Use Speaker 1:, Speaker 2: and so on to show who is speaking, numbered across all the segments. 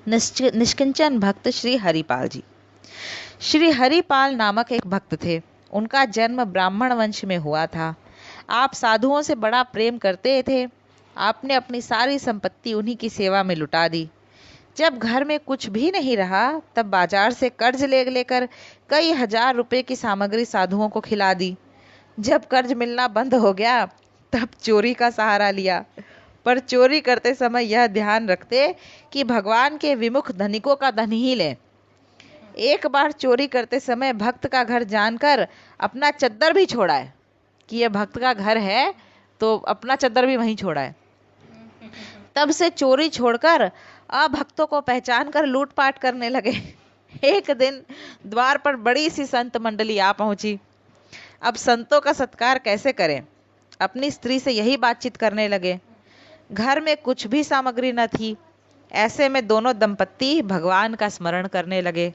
Speaker 1: निष्किंचन भक्त श्री हरिपाल जी। श्री हरिपाल नामक एक भक्त थे। उनका जन्म ब्राह्मण वंश में हुआ था। आप साधुओं से बड़ा प्रेम करते थे। आपने अपनी सारी संपत्ति उन्हीं की सेवा में लुटा दी। जब घर में कुछ भी नहीं रहा तब बाजार से कर्ज ले लेकर कई हजार रुपए की सामग्री साधुओं को खिला दी। जब कर्ज मिलना बंद हो गया तब चोरी का सहारा लिया, पर चोरी करते समय यह ध्यान रखते कि भगवान के विमुख धनिकों का धन ही लें। एक बार चोरी करते समय भक्त का घर जानकर अपना चद्दर भी छोड़ा है कि यह भक्त का घर है, तो अपना चद्दर भी वहीं छोड़ा है। तब से चोरी छोड़कर अभक्तों को पहचान कर लूटपाट करने लगे। एक दिन द्वार पर बड़ी सी संत मंडली आ पहुंची। अब संतों का सत्कार कैसे करें, अपनी स्त्री से यही बातचीत करने लगे। घर में कुछ भी सामग्री न थी। ऐसे में दोनों दंपत्ति भगवान का स्मरण करने लगे।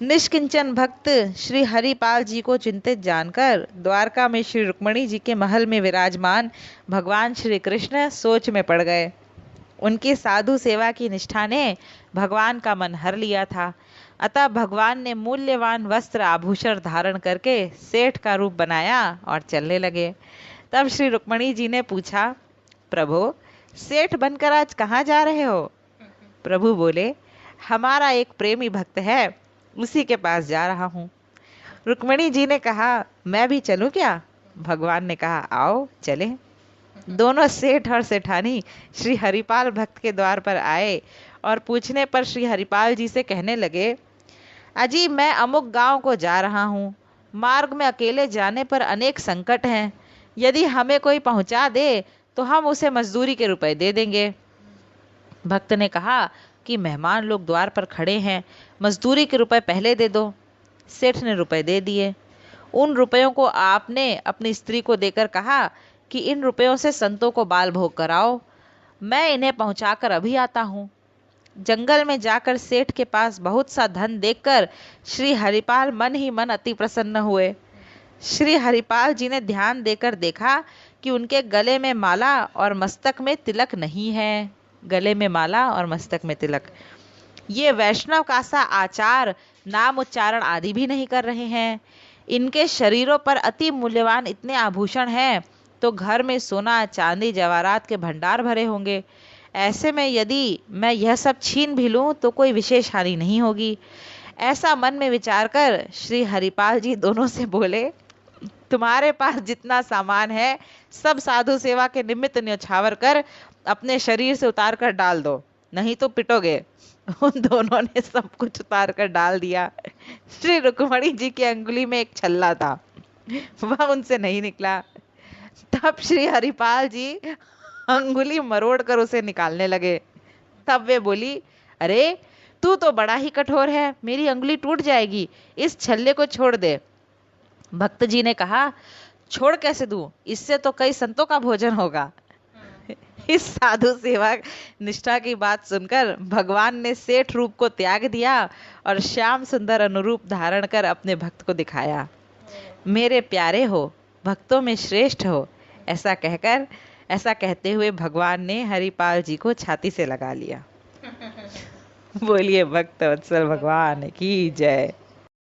Speaker 1: निष्किंचन भक्त श्री हरिपाल जी को चिंतित जानकर द्वारका में श्री रुक्मणी जी के महल में विराजमान भगवान श्री कृष्ण सोच में पड़ गए। उनकी साधु सेवा की निष्ठा ने भगवान का मन हर लिया था। अतः भगवान ने मूल्यवान वस्त्र आभूषण धारण करके सेठ का रूप बनाया और चलने लगे। तब श्री रुक्मणी जी ने पूछा, प्रभु, सेठ बनकर आज कहाँ जा रहे हो? प्रभु बोले, हमारा एक प्रेमी भक्त है, उसी के पास जा रहा हूँ। रुक्मणी जी ने कहा, मैं भी चलूं क्या? भगवान ने कहा, आओ चलें। दोनों सेठ और सेठानी श्री हरिपाल भक्त के द्वार पर आए और पूछने पर श्री हरिपाल जी से कहने लगे, अजी मैं अमुक गांव को जा रहा हूँ। मार्ग में अकेले जाने पर अनेक संकट हैं। यदि हमें कोई पहुंचा दे तो हम उसे मजदूरी के रुपए दे देंगे। भक्त ने कहा कि मेहमान लोग द्वार पर खड़े हैं, मजदूरी के रुपए पहले दे दो। सेठ ने रुपए दे दिए। उन रुपयों को आपने अपनी स्त्री को देकर कहा कि इन रुपयों से संतों को बाल भोग कराओ, मैं इन्हें पहुंचाकर अभी आता हूँ। जंगल में जाकर सेठ के पास बहुत सा धन देखकर श्री हरिपाल मन ही मन अति प्रसन्न हुए। श्री हरिपाल जी ने ध्यान देकर देखा कि उनके गले में माला और मस्तक में तिलक नहीं है। गले में माला और मस्तक में तिलक। ये वैष्णव का सा आचार, नाम उच्चारण आदि भी नहीं कर रहे हैं। इनके शरीरों पर अति मूल्यवान इतने आभूषण हैं तो घर में सोना चांदी जवाहरात के भंडार भरे होंगे। ऐसे में यदि मैं यह सब छीन भी लूं तो कोई विशेष हानि नहीं होगी। ऐसा मन में विचार कर श्री हरिपाल जी दोनों से बोले, तुम्हारे पास जितना सामान है सब साधु सेवा के निमित्त न्यौछावर कर अपने शरीर से उतार कर डाल दो, नहीं तो पिटोगे। उन दोनों ने सब कुछ उतार कर डाल दिया। श्री रुक्मणी जी की अंगुली में एक छल्ला था, वह उनसे नहीं निकला। तब श्री हरिपाल जी अंगुली मरोड़ कर उसे निकालने लगे। तब वे बोली, अरे तू तो बड़ा ही कठोर है, मेरी अंगुली टूट जाएगी, इस छल्ले को छोड़ दे। भक्त जी ने कहा, छोड़ कैसे दूं, इससे तो कई संतों का भोजन होगा। इस साधु सेवा निष्ठा की बात सुनकर भगवान ने सेठ रूप को त्याग दिया और श्याम सुंदर अनुरूप धारण कर अपने भक्त को दिखाया। मेरे प्यारे हो, भक्तों में श्रेष्ठ हो, ऐसा कहते हुए भगवान ने हरिपाल जी को छाती से लगा लिया। बोलिए भक्त वत्सल भगवान की जय।